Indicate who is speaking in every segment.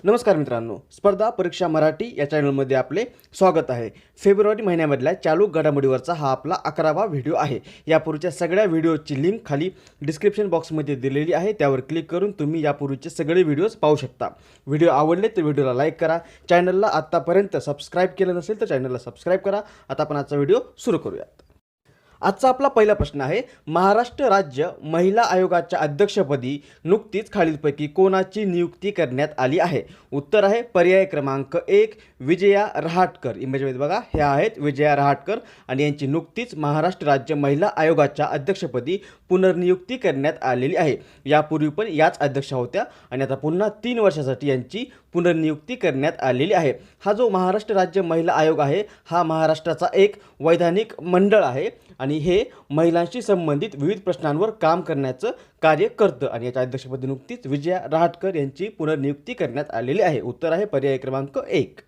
Speaker 1: नमस्कार मित्रांनो, स्पर्धा परीक्षा मराठी या चॅनलमध्ये आपले स्वागत आहे। फेब्रुवारी महिन्यामधल्या चालू घडामोडीवरचा हा आपला 11वा व्हिडिओ आहे। यापूर्वीच्या सगळ्या व्हिडिओची लिंक खाली डिस्क्रिप्शन बॉक्समध्ये दिलेली आहे, त्यावर क्लिक करून तुम्ही यापूर्वीचे सगळे व्हिडिओज पाहू शकता। व्हिडिओ आवडले तर व्हिडिओला लाईक करा, चॅनलला आतापर्यंत सबस्क्राइब केलं नसेल तर चॅनलला सबस्क्राइब करा। आता आपण आजचा व्हिडिओ सुरू करूयात। आजचा आपला पहिला प्रश्न आहे, महाराष्ट्र राज्य महिला आयोगाच्या अध्यक्षपदी नुकतीच खालीलपैकी कोणाची नियुक्ती करण्यात आली आहे? उत्तर आहे पर्याय क्रमांक 1 विजया रहाटकर। इमेजमध्ये बघा, हे आहेत विजया रहाटकर आणि यांची नुकतीच महाराष्ट्र राज्य महिला आयोगाच्या अध्यक्षपदी पुनर्नियुक्ती करण्यात आलेली आहे। यापूर्वी पण याच अध्यक्षा होत्या आणि आता पुन्हा 3 वर्षासाठी यांची पुनर्नियुक्ती करण्यात आलेली आहे। हा जो महाराष्ट्र राज्य महिला आयोग आहे, हा महाराष्ट्राचा एक वैधानिक मंडळ आहे आणि हे महिलांशी संबंधित विविध प्रश्नांवर काम करण्याचं कार्य करतं आणि याच्या अध्यक्षपदी नुकतीच विजया रहाटकर यांची पुनर्नियुक्ती करण्यात आलेली आहे। उत्तर आहे पर्याय क्रमांक 1।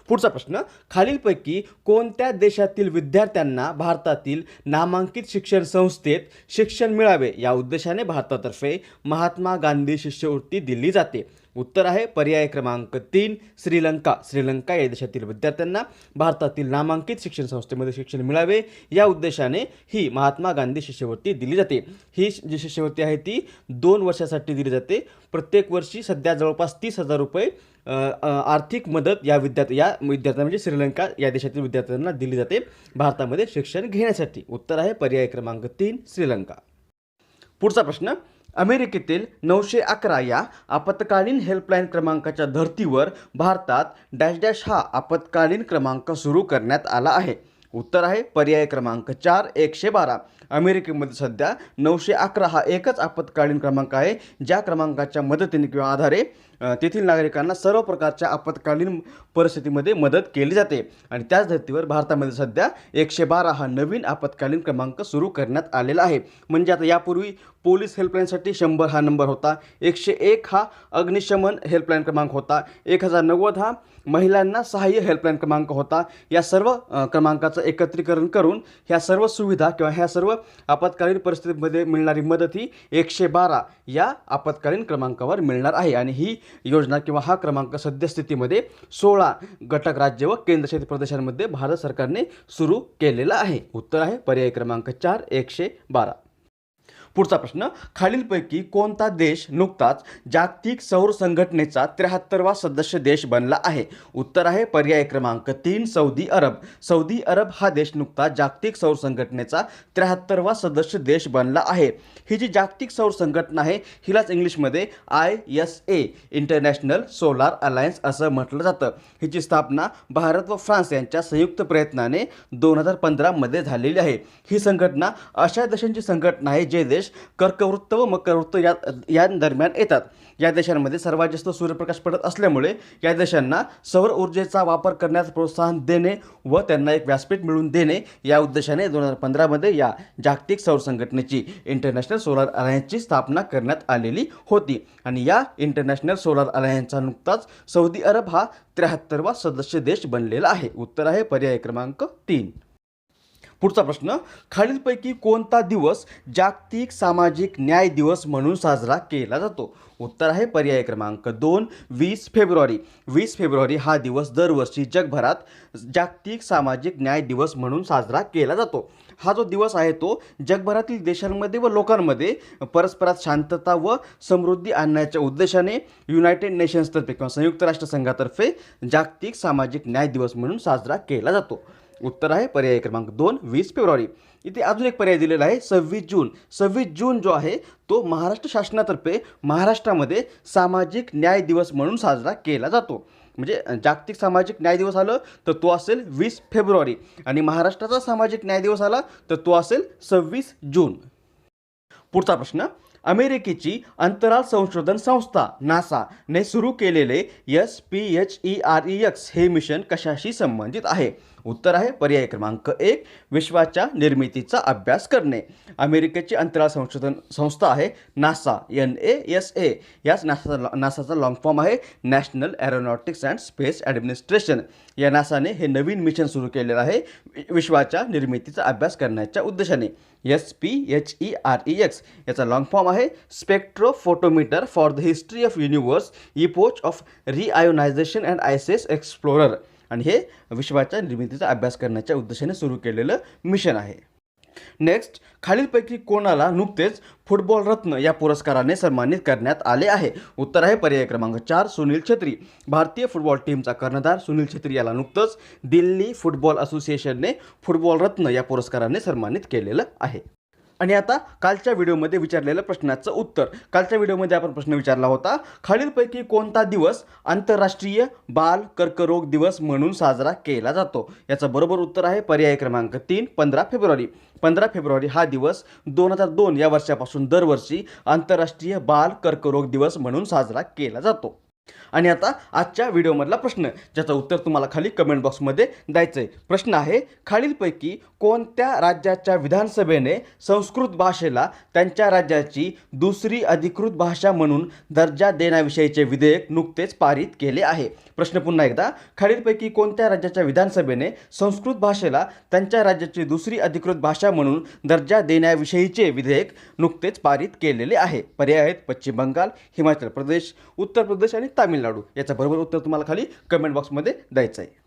Speaker 1: पुढचा प्रश्न, खालीलपैकी कोणत्या देशातील विद्यार्थ्यांना भारतातील नामांकित शिक्षण संस्थेत शिक्षण मिळावे या उद्देशाने भारतातर्फे महात्मा गांधी शिष्यवृत्ती दिली जाते? उत्तर आहे पर्याय क्रमांक 3 श्रीलंका। श्रीलंका या देशातील विद्यार्थ्यांना भारतातील नामांकित शिक्षण संस्थेमध्ये शिक्षण मिळावे या उद्देशाने ही महात्मा गांधी शिष्यवृत्ती दिली जाते। ही जी शिष्यवृत्ती आहे ती 2 वर्षासाठी दिली जाते। प्रत्येक वर्षी सध्या जवळपास 30,000 रुपये आर्थिक मदत या विद्यार्थ्यांना म्हणजे श्रीलंका या देशातील विद्यार्थ्यांना दिली जाते भारतामध्ये शिक्षण घेण्यासाठी। उत्तर आहे पर्याय क्रमांक 3 श्रीलंका। पुढचा प्रश्न, अमेरिकेतील 911 या आपत्कालीन हेल्पलाईन क्रमांकाच्या धर्तीवर भारतात डॅश डॅश हा आपत्कालीन क्रमांक सुरू करण्यात आला आहे? उत्तर आहे पर्याय क्रमांक 4 112। अमेरिकेमध्ये सध्या 911 हा एकच आपत्कालीन क्रमांक आहे, ज्या क्रमांकाच्या मदतीने किंवा आधारे तेथील नागरिकांना सर्व प्रकारच्या आपत्कालीन परिस्थितीमध्ये मदत केली जाते आणि त्याच धर्तीवर भारतामध्ये सध्या 112 हा नवीन आपत्कालीन क्रमांक सुरू करण्यात आलेला आहे। म्हणजे आता यापूर्वी पोलीस हेल्पलाईनसाठी 100 हा नंबर होता, 101 हा अग्निशमन हेल्पलाईन क्रमांक होता, 1090 हा महिलांना सहाय्य हेल्पलाईन क्रमांक होता। या सर्व क्रमांकाचं एकत्रीकरण करून ह्या सर्व सुविधा किंवा ह्या सर्व आपत्कालीन परिस्थितीमध्ये मिळणारी मदत ही 112 या आपत्कालीन क्रमांकावर मिळणार आहे आणि ही योजना किंवा हा क्रमांक सद्यस्थितीमध्ये 16 घटक राज्य व केंद्रशासित प्रदेशांमध्ये भारत सरकारने सुरू केलेला आहे। उत्तर आहे पर्याय क्रमांक 4 112। पुढचा प्रश्न, खालीलपैकी कोणता देश नुकताच जागतिक सौर संघटनेचा 73वा सदस्य देश बनला आहे? उत्तर आहे पर्याय क्रमांक 3 सौदी अरब। सौदी अरब हा देश नुकताच जागतिक सौर संघटनेचा 73वा सदस्य देश बनला आहे। ही जी जागतिक सौर संघटना आहे हिलाच इंग्लिशमध्ये ISA इंटरनॅशनल सोलार अलायन्स असं म्हटलं जातं। हिची स्थापना भारत व फ्रान्स यांच्या संयुक्त प्रयत्नाने 2015 मध्ये झालेली आहे। ही संघटना अशा देशांची संघटना आहे जे देश कर्कवृत्त व मकरवृत्त या दरम्यान येतात। या देशांमध्ये सर्वात जास्त सूर्यप्रकाश पडत असल्यामुळे या देशांना सौर ऊर्जेचा वापर करण्यास प्रोत्साहन देणे व त्यांना एक व्यासपीठ मिळवून देणे या उद्देशाने 2015 मध्ये या जागतिक सौर संघटनेची इंटरनॅशनल सोलार अलायन्सची स्थापना करण्यात आलेली होती आणि या इंटरनॅशनल सोलार अलायन्सचा नुकताच सौदी अरब हा 73वा सदस्य देश बनलेला आहे। उत्तर आहे पर्याय क्रमांक 3। पुढचा प्रश्न, खालीलपैकी कोणता दिवस जागतिक सामाजिक न्याय दिवस म्हणून साजरा केला जातो? उत्तर आहे पर्याय क्रमांक 2 20 फेब्रुवारी। 20 फेब्रुवारी हा दिवस दरवर्षी जगभरात जागतिक सामाजिक न्याय दिवस म्हणून साजरा केला जातो। हा जो दिवस आहे तो जगभरातील देशांमध्ये व लोकांमध्ये परस्परात शांतता व समृद्धी आणण्याच्या उद्देशाने युनायटेड नेशन्सतर्फे किंवा संयुक्त राष्ट्रसंघातर्फे जागतिक सामाजिक न्याय दिवस म्हणून साजरा केला जातो। उत्तर आहे पर्याय क्रमांक 2 20 फेब्रुवारी। इथे अजून एक पर्याय दिलेला आहे 26 जून। 26 जून जो आहे तो महाराष्ट्र शासनातर्फे महाराष्ट्रामध्ये सामाजिक न्याय दिवस म्हणून साजरा केला जातो। म्हणजे जागतिक सामाजिक न्याय दिवस आलं तर तो असेल 20 फेब्रुवारी आणि महाराष्ट्राचा सामाजिक न्याय दिवस आला तर तो असेल 26 जून। पुढचा प्रश्न, अमेरिकेची अंतराळ संशोधन संस्था नासा ने सुरू केलेले SPHEREX हे मिशन कशाशी संबंधित आहे? उत्तर आहे पर्याय क्रमांक 1 विश्वाच्या निर्मितीचा अभ्यास करणे। अमेरिकेची अंतराळ संशोधन संस्था आहे नासा NASA। याच नासाचा लॉंग फॉर्म आहे national aeronautics and space administration. या नासाने हे नवीन मिशन सुरू केलेलं आहे विश्वाच्या निर्मितीचा अभ्यास करण्याच्या उद्देशाने। SPHEREX याचा लॉंग फॉर्म आहे spectrophotometer for the history of universe epoch of reionization and ices explorer. आणि हे विश्वाच्या निर्मितीचा अभ्यास करण्याच्या उद्देशाने सुरू केलेलं मिशन आहे. नेक्स्ट, खालीलपैकी कोणाला नुकतेच फुटबॉल रत्न या पुरस्काराने सन्मानित करण्यात आले आहे? उत्तर आहे पर्याय क्रमांक 4 सुनील छेत्री. भारतीय फुटबॉल टीमचा कर्णधार सुनील छेत्री याला नुकतंच दिल्ली फुटबॉल असोसिएशनने फुटबॉल रत्न या पुरस्काराने सन्मानित केलेलं आहे. आणि आता कालच्या व्हिडिओमध्ये विचारलेल्या प्रश्नाचं उत्तर. कालच्या व्हिडिओमध्ये आपण प्रश्न विचारला होता, खालीलपैकी कोणता दिवस आंतरराष्ट्रीय बाल कर्करोग दिवस म्हणून साजरा केला जातो? याचं बरोबर उत्तर आहे पर्याय क्रमांक 3 15 फेब्रुवारी. 15 फेब्रुवारी हा दिवस 2002 या वर्षापासून दरवर्षी आंतरराष्ट्रीय बाल कर्करोग दिवस म्हणून साजरा केला जातो. आणि आता आजच्या व्हिडिओमधला प्रश्न, ज्याचं उत्तर तुम्हाला खाली कमेंट बॉक्समध्ये द्यायचं आहे. प्रश्न आहे, खालीलपैकी कोणत्या राज्याच्या विधानसभेने संस्कृत भाषेला त्यांच्या राज्याची दुसरी अधिकृत भाषा म्हणून दर्जा देण्याविषयीचे विधेयक नुकतेच पारित केले आहे? प्रश्न पुन्हा एकदा, खालीलपैकी कोणत्या राज्याच्या विधानसभेने संस्कृत भाषेला त्यांच्या राज्याची दुसरी अधिकृत भाषा म्हणून दर्जा देण्याविषयीचे विधेयक नुकतेच पारित केलेले आहे? पर्याय आहेत पश्चिम बंगाल, हिमाचल प्रदेश, उत्तर प्रदेश आणि तामिळनाडू. याचं बरोबर उत्तर तुम्हाला खाली कमेंट बॉक्समध्ये द्यायचं आहे.